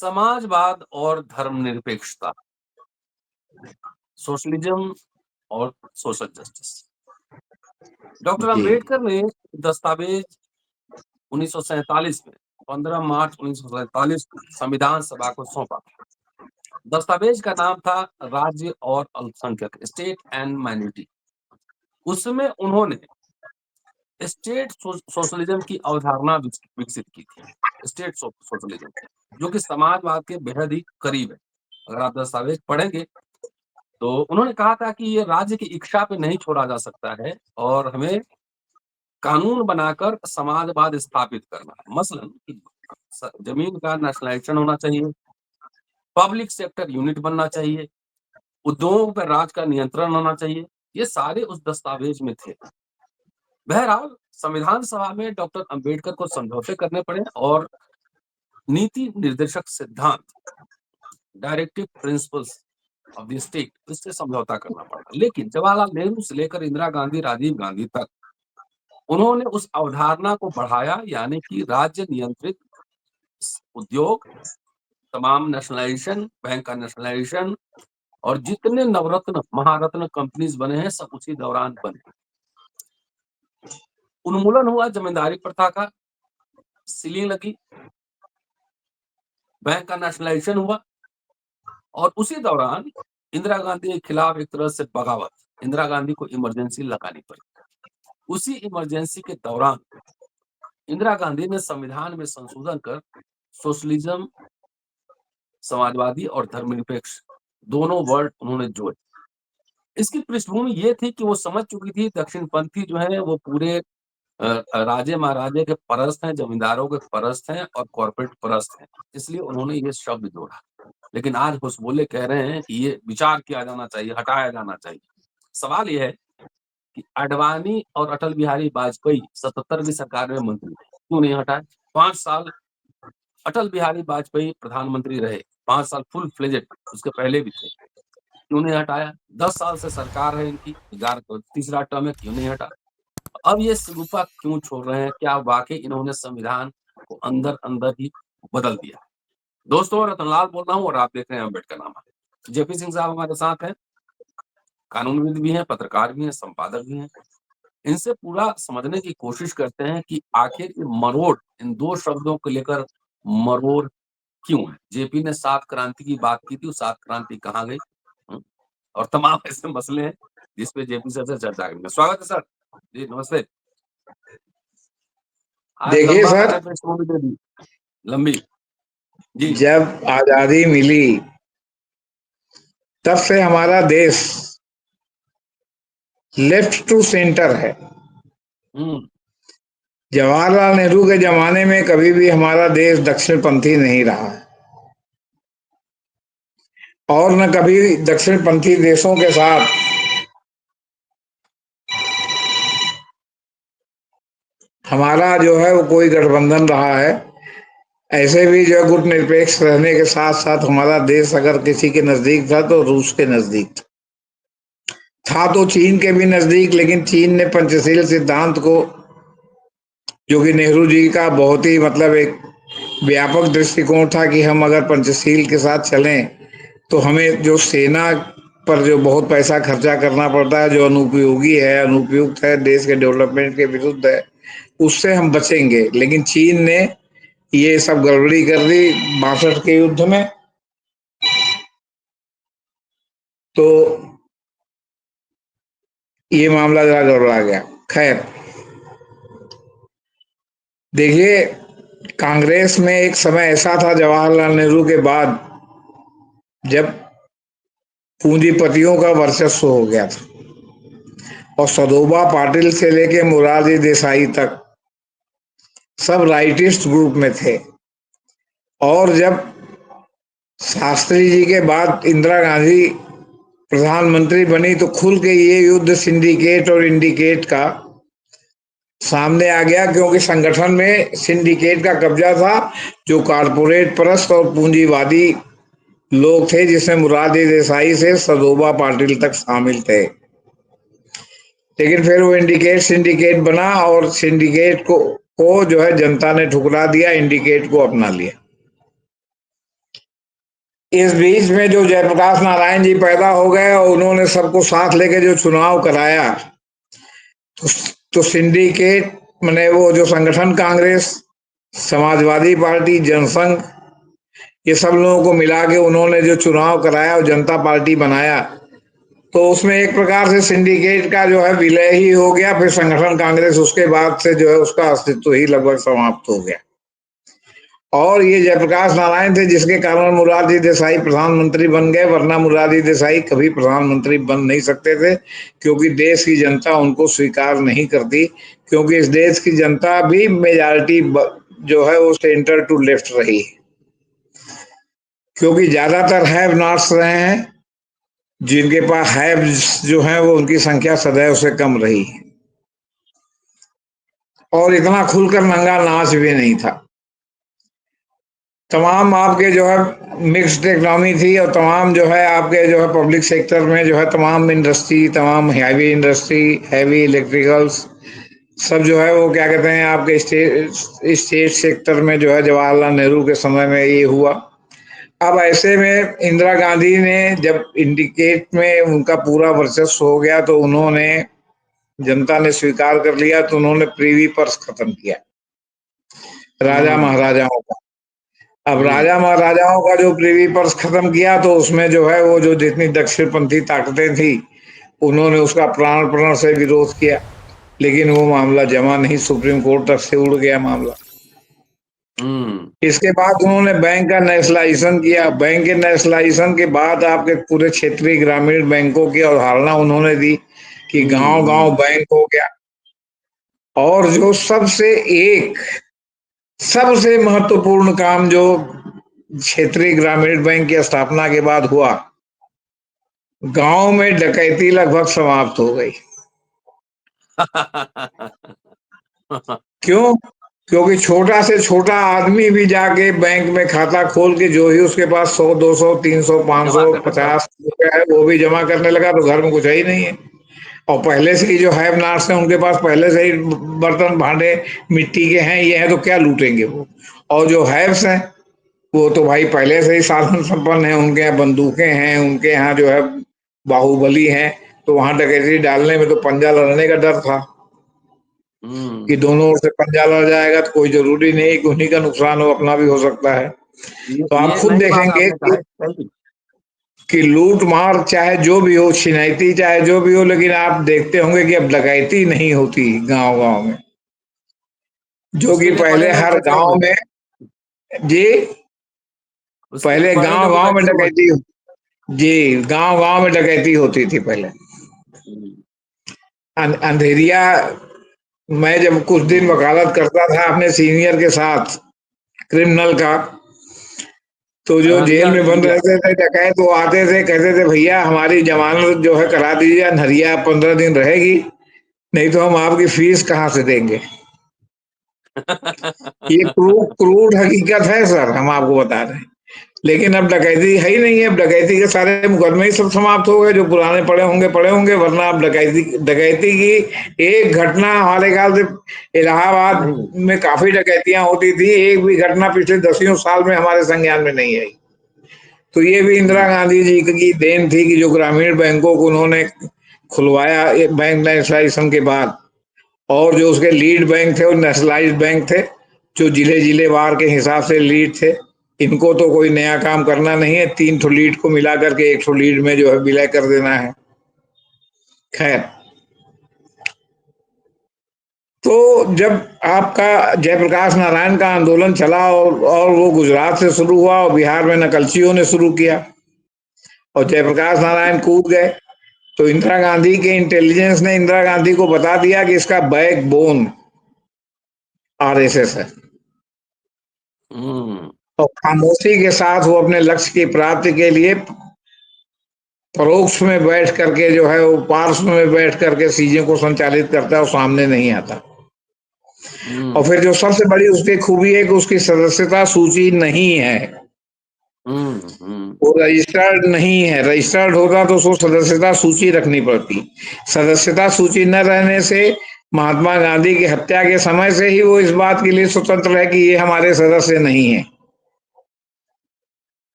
समाजवाद और धर्मनिरपेक्षता, सोशलिज्म और सोशल जस्टिस। डॉक्टर जी। अंबेडकर ने दस्तावेज 1947 में 15 मार्च 1947 को संविधान सभा को सौंपा। दस्तावेज का नाम था राज्य और अल्पसंख्यक, स्टेट एंड माइनॉरिटी। उसमें उन्होंने स्टेट सोशलिज्म की अवधारणा विकसित की थी, स्टेट सोशलिज्म, जो कि समाजवाद के बेहद ही करीब है। अगर आप दस्तावेज पढ़ेंगे तो उन्होंने कहा था कि ये राज्य की इच्छा पे नहीं छोड़ा जा सकता है और हमें कानून बनाकर समाजवाद स्थापित करना है। मसलन जमीन का नेशनलाइजेशन होना चाहिए, पब्लिक सेक्टर यूनिट बनना चाहिए, उद्योगों पर राज का नियंत्रण होना चाहिए। ये सारे उस दस्तावेज में थे। बहरहाल संविधान सभा में डॉक्टर अंबेडकर को समझौते करने पड़े और नीति निर्देशक सिद्धांत, directive principles of the state, इससे समझौता करना पड़ा। लेकिन जवाहरलाल नेहरू से लेकर इंदिरा गांधी, राजीव गांधी तक उन्होंने उस अवधारणा को बढ़ाया, यानी कि राज्य नियंत्रित उद्योग, तमाम नेशनलाइजेशन, बैंक का नेशनलाइजेशन और जितने नवरत्न महारत्न कंपनीज बने हैं सब उसी दौरान बने। उन्मूलन हुआ जमींदारी प्रथा का, सीलिंग लगी, बैंक का नेशनलाइजेशन हुआ और उसी दौरान इंदिरा गांधी के खिलाफ एक तरह से बगावत, इंदिरा गांधी को इमरजेंसी लगानी पड़ी। उसी इमरजेंसी के दौरान इंदिरा गांधी ने संविधान में संशोधन कर सोशलिज्म, समाजवादी और धर्मनिरपेक्ष दोनों वर्ड उन्होंने जोड़े। इसकी पृष्ठभूमि ये थी कि वो समझ चुकी थी दक्षिणपंथी जो है वो पूरे राजे महाराजे के परस्त हैं, जमींदारों के परस्त हैं और कॉर्पोरेट परस्त हैं, इसलिए उन्होंने ये शब्द जोड़ा। लेकिन आज हुसबुल्ले कह रहे हैं कि ये विचार किया जाना चाहिए, हटाया जाना चाहिए। सवाल ये है कि आडवाणी और अटल बिहारी वाजपेयी 77वीं सरकार में मंत्री थे, क्यों नहीं हटाए? 5 साल अटल बिहारी वाजपेयी प्रधानमंत्री रहे, 5 साल फुल फ्लेजेड, उसके पहले भी थे, क्यों नहीं हटाया? 10 साल से सरकार है इनकी, 11 तीसरा टर्म है, क्यों नहीं हटा? अब ये सिगुफा क्यों छोड़ रहे हैं? क्या वाकई इन्होंने संविधान को अंदर ही बदल दिया? दोस्तों, रतनलाल बोल रहा हूँ और आप देख रहे हैं अम्बेडकरनामा। जेपी सिंह साहब हमारे साथ हैं, कानूनविद भी हैं, पत्रकार भी हैं, संपादक भी हैं। इनसे पूरा समझने की कोशिश करते हैं कि आखिर ये मरोड़, इन 2 शब्दों को लेकर मरोड़ क्यों है? जेपी ने 7 क्रांति की बात की थी, वो 7 क्रांति कहाँ गई? और तमाम ऐसे मसले हैं जिस पे जेपी सर से चर्चा करेंगे। स्वागत है सर। जी नमस्ते। आज देखिए लंबा सर, मैंने पृष्ठभूमि दे दी, लंबी। जी। जब आजादी मिली तब से हमारा देश लेफ्ट टू सेंटर है। हम्म। जवाहरलाल नेहरू के जमाने में कभी भी हमारा देश दक्षिणपंथी नहीं रहा है और न कभी दक्षिणपंथी देशों के साथ हमारा जो है वो कोई गठबंधन रहा है। ऐसे भी जो है गुटनिरपेक्ष रहने के साथ साथ हमारा देश अगर किसी के नजदीक था तो रूस के नजदीक था तो चीन के भी नजदीक, लेकिन चीन ने पंचशील सिद्धांत को, जो कि नेहरू जी का बहुत ही मतलब एक व्यापक दृष्टिकोण था कि हम अगर पंचशील के साथ चलें तो हमें जो सेना पर जो बहुत पैसा खर्चा करना पड़ता है, जो अनुपयोगी है, अनुपयुक्त है, देश के डेवलपमेंट के विरुद्ध है, उससे हम बचेंगे। लेकिन चीन ने ये सब गड़बड़ी कर दी 62 के युद्ध में। तो ये मामला जरा गड़बड़ा गया। खैर, देखिए, कांग्रेस में एक समय ऐसा था जवाहरलाल नेहरू के बाद जब पूंजीपतियों का वर्चस्व हो गया था और सदोबा पाटिल से लेके मोरारजी देसाई तक सब राइटिस्ट ग्रुप में थे। और जब शास्त्री जी के बाद इंदिरा गांधी प्रधानमंत्री बनी तो खुल के ये युद्ध सिंडिकेट और इंडिकेट का सामने आ गया, क्योंकि संगठन में सिंडिकेट का कब्जा था, जो कारपोरेट परस्त और पूंजीवादी लोग थे, जिसमें मुरारजी देसाई से सदोबा पाटिल तक शामिल थे। लेकिन फिर वो इंडिकेट सिंडिकेट बना और सिंडिकेट को जो है जनता ने ठुकरा दिया, इंडिकेट को अपना लिया। इस बीच में जो जयप्रकाश नारायण जी पैदा हो गए और उन्होंने सबको साथ लेके जो चुनाव कराया, तो, तो सिंडिकेट मैंने वो जो संगठन कांग्रेस, समाजवादी पार्टी, जनसंघ, ये सब लोगों को मिला के उन्होंने जो चुनाव कराया और जनता पार्टी बनाया, तो उसमें एक प्रकार से सिंडिकेट का जो है विलय ही हो गया। फिर संगठन कांग्रेस उसके बाद से जो है उसका अस्तित्व ही लगभग समाप्त हो गया। और ये जयप्रकाश नारायण थे जिसके कारण मुरारजी देसाई प्रधानमंत्री बन गए, वरना मुरारजी देसाई कभी प्रधानमंत्री बन नहीं सकते थे, क्योंकि देश की जनता उनको स्वीकार नहीं करती, क्योंकि इस देश की जनता भी मेजॉरिटी जो है वो सेंटर टू लेफ्ट रही, क्योंकि ज्यादातर हैव नॉट्स रहे हैं, जिनके पास हैव जो है वो उनकी संख्या सदैव से कम रही, और इतना खुलकर नंगा नाच भी नहीं था। तमाम आपके जो है मिक्स्ड इकोनॉमी थी, और तमाम जो है आपके जो है पब्लिक सेक्टर में जो है तमाम इंडस्ट्री, तमाम हैवी इंडस्ट्री, हैवी इलेक्ट्रिकल्स, सब जो है वो क्या कहते हैं आपके स्टेट सेक्टर में जो है जवाहरलाल नेहरू के समय में ये हुआ। अब ऐसे में इंदिरा गांधी ने जब इंडिकेट में उनका पूरा वर्चस्व हो गया, तो उन्होंने, जनता ने स्वीकार कर लिया, तो उन्होंने प्रीवी पर्स खत्म किया राजा हुँ, महाराजाओं का। अब हुँ, राजा महाराजाओं का जो प्रीवी पर्स खत्म किया, तो उसमें जो है वो जो जितनी दक्षिणपंथी ताकतें थी, उन्होंने उसका प्राण प्रण से विरोध किया, लेकिन वो मामला जमा नहीं, सुप्रीम कोर्ट तक से उड़ गया मामला। हुँ, इसके बाद उन्होंने बैंक का नेशनलाइजेशन किया। बैंक के नेशनलाइजेशन के बाद आपके पूरे क्षेत्रीय ग्रामीण बैंकों की अवधारणा उन्होंने दी कि हुँ, गांव गांव हुँ, बैंक हो गया। और जो सबसे महत्वपूर्ण काम जो क्षेत्रीय ग्रामीण बैंक की स्थापना के बाद हुआ, गांव में डकैती लगभग समाप्त हो गई। क्यों? क्योंकि छोटा से छोटा आदमी भी जाके बैंक में खाता खोल के जो ही उसके पास 100, 200, 300, जमा 500, करने लगा। 50 रुपया है वो भी जमा करने लगा, तो घर में कुछ है ही नहीं है। और पहले से ही जो हैव नाट्स हैं उनके पास पहले से ही बर्तन भांडे मिट्टी के हैं, ये है, तो क्या लूटेंगे वो। और जो हैव्स हैं वो तो भाई पहले से ही साधन संपन्न है, उनके यहाँ बंदूकें हैं, उनके यहाँ जो है बाहुबली हैं, तो वहां डकैती डालने में तो पंजा लड़ने का डर था कि हुँ, दोनों ओर से पंजा लड़ जाएगा, तो कोई जरूरी नहीं कि उन्हीं का नुकसान हो, अपना भी हो सकता है। तो आप ये खुद नई बात देखेंगे आपने कहा है, सही। कि लूट मार चाहे जो भी हो, छिनैती चाहे जो भी हो, लेकिन आप देखते होंगे कि अब डकैती नहीं होती गांव गांव में, जो कि उसके लिए पहले बड़े लोग हर फँसे गांव हुए में, हैं, जी, उसके लिए पहले बड़े गांव लोग गांव में बैठे हुए हैं। डकैती, जी, गांव गांव में डकैती होती थी पहले। हुँ, अंधेरिया, मैं जब कुछ दिन हुँ, वकालत करता था अपने सीनियर के साथ क्रिमिनल का, तो जो जेल अररिया में बंद अंधेरिया। रहते थे डकैत, वो आते थे, कहते थे भैया हमारी जमानत जो है करा दीजिए, अंधरिया 15 दिन रहेगी, नहीं तो हम आपकी फीस कहाँ से देंगे। ये क्रूड हकीकत है सर, हम आपको बता रहे हैं। लेकिन अब डकैती है ही नहीं है, अब डकैती के सारे मुकदमे ही सब समाप्त हो गए, जो पुराने पड़े होंगे, वरना अब डकैती डकैती की एक घटना हमारे ख्याल से, इलाहाबाद नहीं, में काफी डकैतियां होती थी, एक भी घटना पिछले 10 साल में हमारे संज्ञान में नहीं आई। तो ये भी इंदिरा हुँ, गांधी जी की देन थी कि जो ग्रामीण बैंकों को उन्होंने खुलवाया एक बैंक नेशनलाइजेशन के बाद, और जो उसके लीड बैंक थे वो नेशनलाइज्ड बैंक थे, जो जिले जिले वार के हिसाब से लीड थे। इनको तो कोई नया काम करना नहीं है, 3 ठो लीड को मिला करके 1 ठो लीड में जो है विलय कर देना है। खैर, तो जब आपका जयप्रकाश नारायण का आंदोलन चला, और वो गुजरात से शुरू हुआ और बिहार में नकलचियों ने शुरू किया, और जयप्रकाश नारायण कूद गए, तो इंदिरा गांधी के इंटेलिजेंस ने इंदिरा गांधी को बता दिया कि इसका बैकबोन आरएसएस है, हुँ, और खामोशी के साथ वो अपने लक्ष्य की प्राप्ति के लिए परोक्ष में बैठ करके जो है वो पार्श्व में बैठ करके चीजों को संचालित करता है और सामने नहीं आता। और हुँ, फिर जो सबसे बड़ी उसकी खूबी है कि उसकी सदस्यता सूची नहीं है, हुँ, हुँ, वो रजिस्टर्ड नहीं है। रजिस्टर्ड होता तो उसको सदस्यता सूची रखनी पड़ती। सदस्यता सूची न रहने से महात्मा गांधी की हत्या के समय से ही वो इस बात के लिए स्वतंत्र है कि ये हमारे सदस्य नहीं है।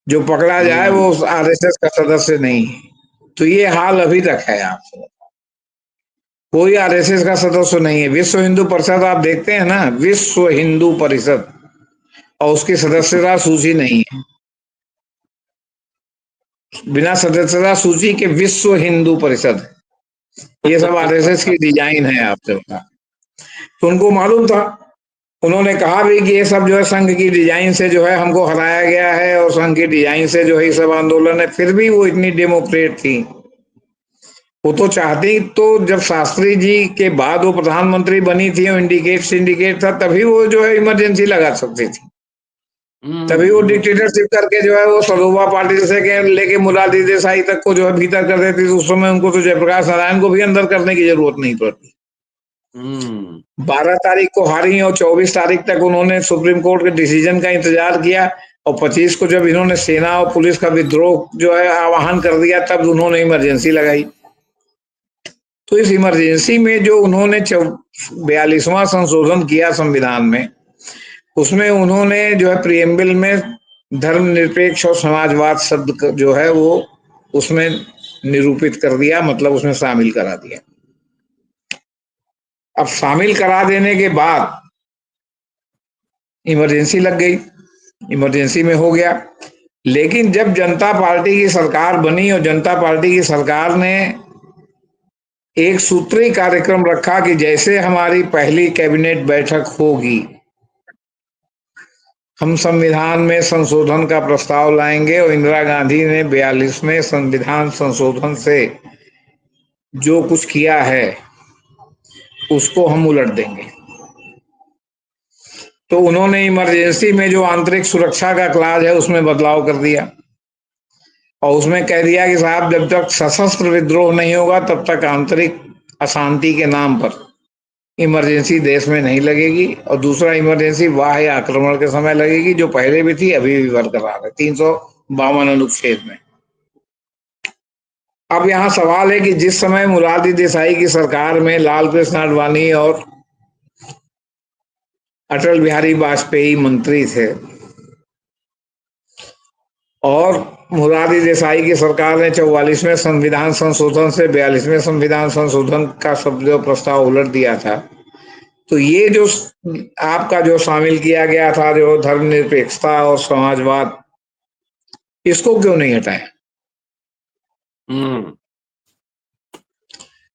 जो पकड़ा जाए वो हम्म। आरएसएस का सदस्य नहीं है। तो ये हाल अभी तक है। आप कोई आरएसएस का सदस्य नहीं है। विश्व हिंदू परिषद आप देखते हैं ना, विश्व हिंदू परिषद, और उसकी सदस्यता सूची नहीं है। बिना सदस्यता सूची के विश्व हिंदू परिषद। ये सब आरएसएस की डिजाइन है, आपसे बता। तो उनको मालूम था। उन्होंने कहा भी कि ये सब जो है संघ की डिजाइन से जो है हमको हराया गया है, और संघ की डिजाइन से जो है ये सब आंदोलन है। फिर भी वो इतनी डेमोक्रेट थी। वो तो चाहती, तो जब शास्त्री जी के बाद वो प्रधानमंत्री बनी थी और इंडिकेट सिंडिकेट था, तभी वो जो है इमरजेंसी लगा सकती थी। तभी वो हम्म। डिक्टेटरशिप करके जो है वो सलोबा पार्टी से के लेके मुरारजी देसाई तक को जो है भीतर कर देती थी। उस समय उनको तो जयप्रकाश नारायण को भी अंदर करने की जरूरत नहीं पड़ती। हम्म। 12 तारीख को हारी और 24 तारीख तक उन्होंने सुप्रीम कोर्ट के डिसीजन का इंतजार किया। और 25 को जब इन्होंने सेना और पुलिस का विद्रोह जो है आह्वान कर दिया, तब उन्होंने इमरजेंसी लगाई। तो इस इमरजेंसी में जो उन्होंने 42वां संशोधन किया संविधान में, उसमें उन्होंने जो है प्रियम्बल में धर्मनिरपेक्ष और समाजवाद शब्द जो है वो उसमें निरूपित कर दिया, मतलब उसमें शामिल करा दिया। अब शामिल करा देने के बाद इमरजेंसी लग गई। इमरजेंसी में हो गया। लेकिन जब जनता पार्टी की सरकार बनी और जनता पार्टी की सरकार ने एक सूत्री कार्यक्रम रखा कि जैसे हमारी पहली कैबिनेट बैठक होगी, हम संविधान में संशोधन का प्रस्ताव लाएंगे, और इंदिरा गांधी ने 42वें संविधान संशोधन से जो कुछ किया है उसको हम उलट देंगे। तो उन्होंने इमरजेंसी में जो आंतरिक सुरक्षा का क्लाज है उसमें बदलाव कर दिया, और उसमें कह दिया कि साहब जब तक सशस्त्र विद्रोह नहीं होगा तब तक आंतरिक अशांति के नाम पर इमरजेंसी देश में नहीं लगेगी। और दूसरा, इमरजेंसी बाह्य आक्रमण के समय लगेगी, जो पहले भी थी अभी भी बरकरार है 352 अनुच्छेद में। अब यहाँ सवाल है कि जिस समय मुरारजी देसाई की सरकार में लाल कृष्ण आडवाणी और अटल बिहारी वाजपेयी मंत्री थे, और मुरारजी देसाई की सरकार ने 44वें संविधान संशोधन से 42वें संविधान संशोधन का सब जो प्रस्ताव उलट दिया था, तो ये जो आपका जो शामिल किया गया था जो धर्मनिरपेक्षता और समाजवाद, इसको क्यों नहीं हटाया? हम्म।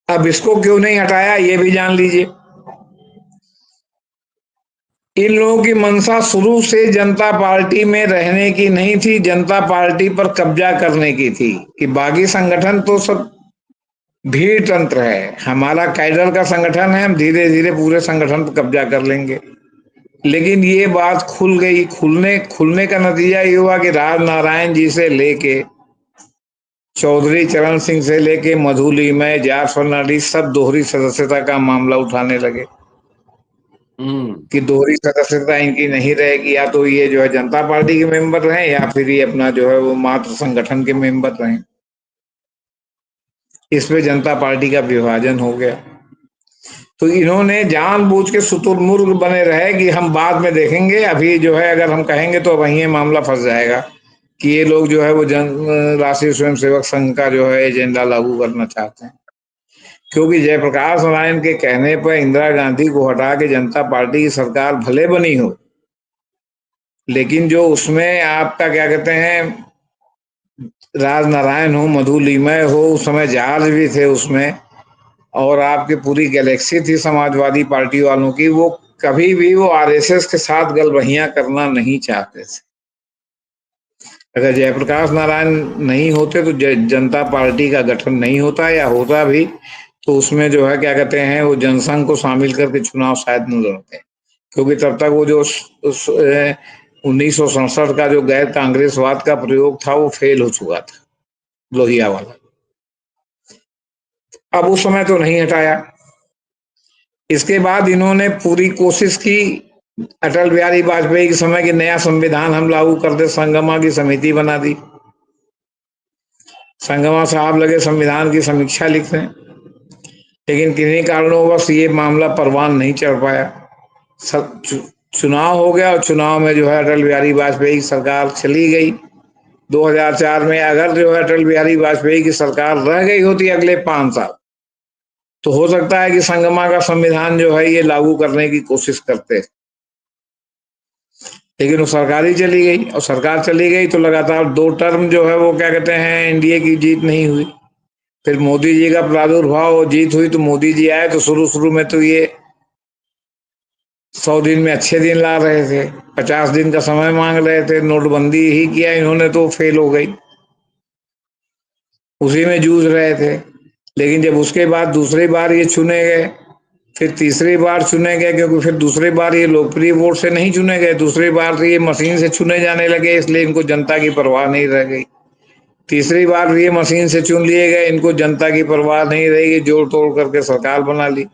अब इसको क्यों नहीं हटाया ये भी जान लीजिए। इन लोगों की मंशा शुरू से जनता पार्टी में रहने की नहीं थी, जनता पार्टी पर कब्जा करने की थी। कि बागी संगठन तो सब भीड़ तंत्र है, हमारा कैडर का संगठन है, हम धीरे धीरे पूरे संगठन पर कब्जा कर लेंगे। लेकिन ये बात खुल गई। खुलने खुलने का नतीजा ये हुआ कि राज नारायण जी से लेके चौधरी चरण सिंह से लेके मधु लीमय, जॉर्ज फर्नांडिस सब दोहरी सदस्यता का मामला उठाने लगे हम्म। कि दोहरी सदस्यता इनकी नहीं रहेगी, या तो ये जो है जनता पार्टी के मेंबर रहे, या फिर ये अपना जो है वो मात्र संगठन के मेंबर रहे। इस पे जनता पार्टी का विभाजन हो गया। तो इन्होंने जानबूझ के शुतुरमुर्ग बने रहे कि हम बाद में देखेंगे, अभी जो है अगर हम कहेंगे तो वहीं मामला फंस जाएगा कि ये लोग जो है वो जन राष्ट्रीय स्वयंसेवक संघ का जो है एजेंडा लागू करना चाहते हैं। क्योंकि जयप्रकाश नारायण के कहने पर इंदिरा गांधी को हटा के जनता पार्टी की सरकार भले बनी हो, लेकिन जो उसमें आपका क्या कहते हैं राज नारायण हो, मधु लीमय हो, उस समय जॉर्ज भी थे उसमें, और आपकी पूरी गैलेक्सी थी समाजवादी पार्टी वालों की, वो कभी भी वो आरएसएस के साथ गलबहियां करना नहीं चाहते थे। अगर जयप्रकाश नारायण नहीं होते तो जनता पार्टी का गठन नहीं होता, या होता भी तो उसमें जो है क्या कहते हैं वो जनसंघ को शामिल करके चुनाव शायद न लड़ते। क्योंकि तब तक वो जो 1967 का जो गैर कांग्रेसवाद का प्रयोग था वो फेल हो चुका था, लोहिया वाला। अब उस समय तो नहीं हटाया। इसके बाद इन्होंने पूरी कोशिश की अटल बिहारी वाजपेयी के समय कि नया संविधान हम लागू कर दे, संगमा की समिति बना दी। संगमा साहब लगे संविधान की समीक्षा लिखने, लेकिन किन्हीं कारणों बस ये मामला परवान नहीं चढ़ पाया। सब चुनाव हो गया, और चुनाव में जो है अटल बिहारी वाजपेयी की सरकार चली गई। 2004 में अगर जो है अटल बिहारी वाजपेयी की सरकार रह गई होती अगले 5 साल, तो हो सकता है कि संगमा का संविधान जो है ये लागू करने की कोशिश करते। लेकिन वो सरकार ही चली गई, और सरकार चली गई तो लगातार 2 टर्म जो है वो क्या कहते हैं एनडीए की जीत नहीं हुई। फिर मोदी जी का प्रादुर्भाव और जीत हुई, तो मोदी जी आए तो शुरू शुरू में तो ये 100 दिन में अच्छे दिन ला रहे थे, 50 दिन का समय मांग रहे थे, नोटबंदी ही किया इन्होंने तो फेल हो गई, उसी में जूझ रहे थे। लेकिन जब उसके बाद दूसरी बार ये चुने गए, फिर तीसरी बार चुने गए, क्योंकि फिर दूसरी बार ये लोकप्रिय वोट से नहीं चुने गए, दूसरी बार तो ये मशीन से चुने जाने लगे, इसलिए इनको जनता की परवाह नहीं रह गई। तीसरी बार भी ये मशीन से चुन लिए गए, इनको जनता की परवाह नहीं रहेगी, जोड़ तोड़ करके सरकार बना ली।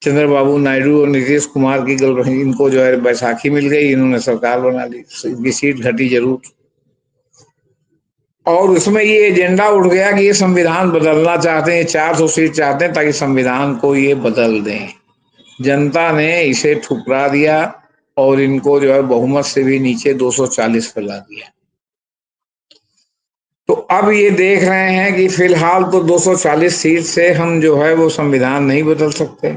चंद्रबाबू नायडू और नीतीश कुमार की गर्लफ्रेंड, इनको जो है बैसाखी मिल गई, इन्होंने सरकार बना ली, इनकी सीट घटी जरूर। और उसमें ये एजेंडा उठ गया कि ये संविधान बदलना चाहते हैं, 400 सीट चाहते हैं ताकि संविधान को ये बदल दें। जनता ने इसे ठुकरा दिया और इनको जो है बहुमत से भी नीचे 240 पे ला दिया। तो अब ये देख रहे हैं कि फिलहाल तो 240 सीट से हम जो है वो संविधान नहीं बदल सकते,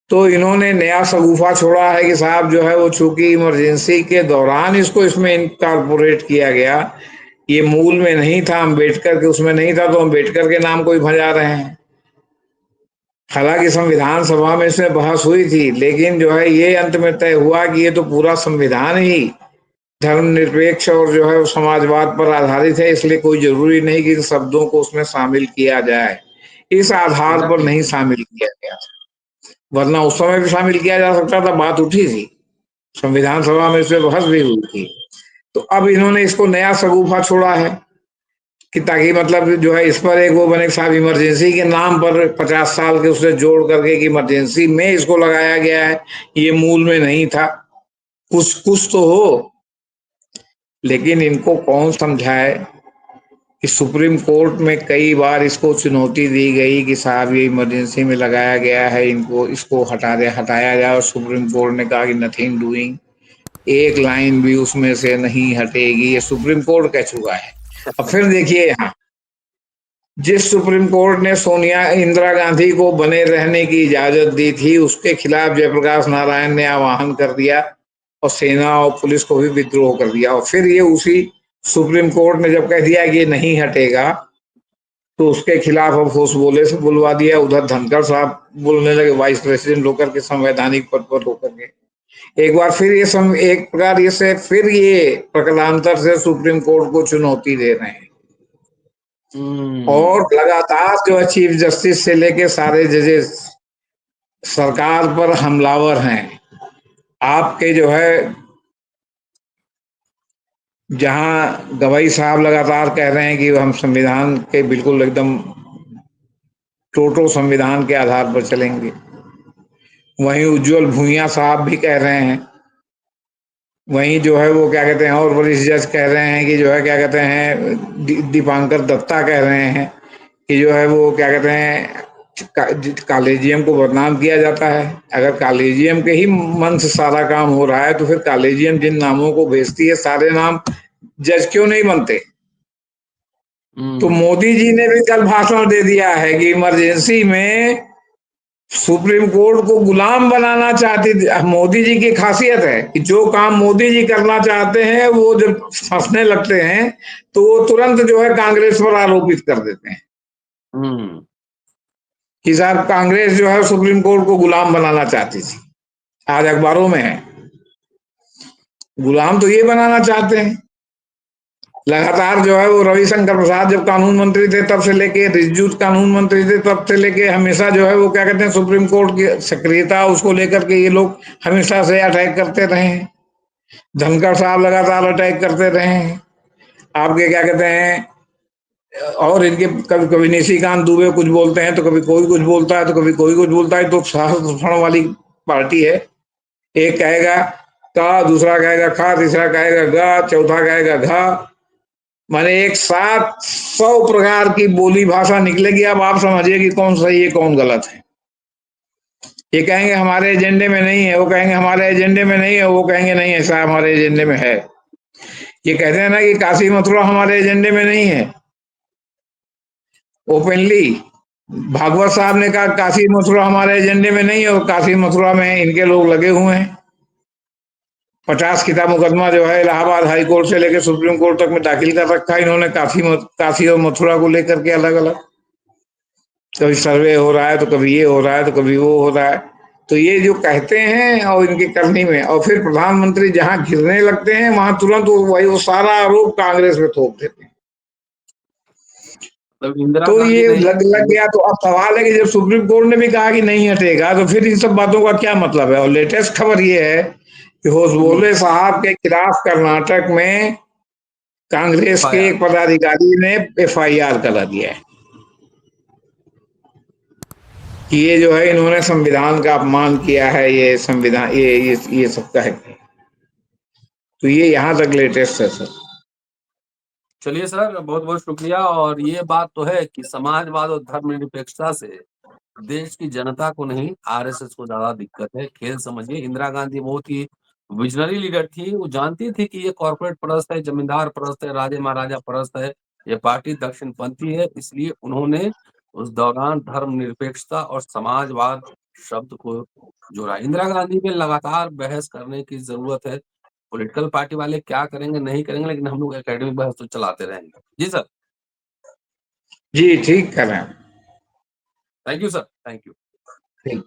तो इन्होंने नया सगुफा छोड़ा है कि साहब जो है वो चूंकि इमरजेंसी के दौरान इसको इसमें इनकॉर्पोरेट किया गया, ये मूल में नहीं था, अम्बेडकर के उसमें नहीं था, तो अम्बेडकर के नाम को ही भजा रहे हैं। हालांकि संविधान सभा में इसमें बहस हुई थी, लेकिन जो है ये अंत में तय हुआ कि ये तो पूरा संविधान ही धर्मनिरपेक्ष और जो है समाजवाद पर आधारित है, इसलिए कोई जरूरी नहीं कि इन शब्दों को उसमें शामिल किया जाए। इस आधार पर एग्जैक्टली। नहीं शामिल किया गया, वरना उस समय भी शामिल किया जा सकता था, बात उठी थी, संविधान सभा में इस पे बहस भी हुई थी। तो अब इन्होंने इसको नया सगुफा छोड़ा है कि ताकि मतलब जो है इस पर एक वो बने साहब इमरजेंसी के नाम पर 50 साल के उससे जोड़ करके कि इमरजेंसी में इसको लगाया गया है, ये मूल में नहीं था। कुछ कुछ तो हो, लेकिन इनको कौन समझाए कि सुप्रीम कोर्ट में कई बार इसको चुनौती दी गई कि साहब ये इमरजेंसी में लगाया गया है, इनको इसको हटाया जाए, और सुप्रीम कोर्ट ने कहा कि नथिंग डूइंग, एक लाइन भी उसमें से नहीं हटेगी, ये सुप्रीम कोर्ट कह चुका है। अब फिर देखिए यहाँ, जिस सुप्रीम कोर्ट ने सोनिया इंदिरा गांधी को बने रहने की इजाजत दी थी, उसके खिलाफ जयप्रकाश नारायण ने आह्वान कर दिया और सेना और पुलिस को भी विद्रोह कर दिया, और फिर ये उसी सुप्रीम कोर्ट ने जब कह दिया कि ये नहीं हटेगा, तो उसके खिलाफ अब होश बोले से बुलवा दिया। उधर धनखड़ साहब बोलने लगे, वाइस प्रेसिडेंट होकर के, संवैधानिक पद पर होकर के, एक बार फिर ये एक प्रकार ये से फिर ये प्रकलांतर से सुप्रीम कोर्ट को चुनौती दे रहे हैं। और हम्म। लगातार जो है चीफ जस्टिस से लेके सारे जजेस सरकार पर हमलावर हैं। आपके जो है जहां गवाई साहब लगातार कह रहे हैं कि हम संविधान के बिल्कुल एकदम टोटो संविधान के आधार पर चलेंगे, वहीं उज्जवल भूइया साहब भी कह रहे हैं, वहीं जो है वो क्या कहते हैं और वरिष्ठ जज कह रहे हैं कि जो है क्या कहते हैं दीपांकर दत्ता कह रहे हैं कि जो है वो क्या कहते हैं कॉलेजियम को बदनाम किया जाता है। अगर कॉलेजियम के ही मन से सारा काम हो रहा है, तो फिर कॉलेजियम जिन नामों को भेजती है, सारे नाम जज क्यों नहीं बनते? तो हम्म। मोदी जी ने भी कल भाषण दे दिया है कि इमरजेंसी में सुप्रीम कोर्ट को गुलाम बनाना चाहती थी। मोदी जी की खासियत है कि जो काम मोदी जी करना चाहते हैं, वो जब फंसने लगते हैं तो वो तुरंत जो है कांग्रेस पर आरोपित कर देते हैं हम्म। कि साहब कांग्रेस जो है सुप्रीम कोर्ट को गुलाम बनाना चाहती थी। आज अखबारों में है, गुलाम तो ये बनाना चाहते हैं। लगातार जो है वो रविशंकर प्रसाद जब कानून मंत्री थे तब से लेके, रिज्जू कानून मंत्री थे तब से लेके, हमेशा जो है वो क्या कहते हैं सुप्रीम कोर्ट की सक्रियता उसको लेकर के ये लोग हमेशा से अटैक करते रहे हैं। धनखड़ साहब लगातार अटैक करते रहे हैं। आपके क्या कहते हैं, और इनके कभी कभी निशिकांत दुबे कुछ बोलते हैं, तो कभी कोई कुछ बोलता है, तो कभी कोई कुछ बोलता है, तो साहस दुश्मन वाली पार्टी है। एक कहेगा का, दूसरा कहेगा खा, तीसरा कहेगा गा, चौथा कहेगा घा, माने एक साथ 100 प्रकार की बोली भाषा निकलेगी। अब आप समझिए कि कौन सही है कौन गलत है। ये कहेंगे हमारे एजेंडे में नहीं है, वो कहेंगे हमारे एजेंडे में नहीं है, वो कहेंगे नहीं ऐसा हमारे एजेंडे में है। ये कहते हैं ना कि काशी मथुरा हमारे एजेंडे में नहीं है, ओपनली भागवत साहब ने कहा काशी मथुरा हमारे एजेंडे में नहीं है, और काशी मथुरा में इनके लोग लगे हुए हैं। 50 किताब मुकदमा जो है इलाहाबाद हाई कोर्ट से लेकर सुप्रीम कोर्ट तक में दाखिल कर रखा है इन्होंने, काशी और मथुरा को लेकर के अलग अलग। कभी सर्वे हो रहा है तो कभी ये हो रहा है तो कभी वो हो रहा है। तो ये जो कहते हैं और इनकी करनी में, और फिर प्रधानमंत्री जहां घिरने लगते हैं वहां तुरंत वही वो सारा आरोप कांग्रेस में थोप देते हैं। मतलब इंदिरा तो गांधी ये ने लग गया। तो अब सवाल है कि जब सुप्रीम कोर्ट ने भी कहा कि नहीं हटेगा, तो फिर इन सब बातों का क्या मतलब है। और लेटेस्ट खबर ये है कि होसबोले साहब के खिलाफ कर्नाटक में कांग्रेस के एफआईआर। एक पदाधिकारी ने एफआईआर करा दिया है कि ये जो है इन्होंने संविधान का अपमान किया है, ये संविधान ये सबका है। तो ये यहाँ तक लेटेस्ट है सर। चलिए सर, बहुत बहुत शुक्रिया। और ये बात तो है कि समाजवाद और धर्मनिरपेक्षता से देश की जनता को नहीं, आरएसएस को ज्यादा दिक्कत है। खेल समझिए, इंदिरा गांधी बहुत ही विजनरी लीडर थी। वो जानती थी कि ये कॉर्पोरेट परस्त है, जमींदार परस्त है, राजे महाराजा परस्त है, ये पार्टी दक्षिणपंथी है। इसलिए उन्होंने उस दौरान धर्मनिरपेक्षता और समाजवाद शब्द को जोड़ा। इंदिरा गांधी पे लगातार बहस करने की जरूरत है। पॉलिटिकल पार्टी वाले क्या करेंगे नहीं करेंगे, लेकिन हम लोग एकेडमिक बहस तो चलाते रहेंगे। जी सर। जी ठीक करें। Thank you sir, thank you. ठीक।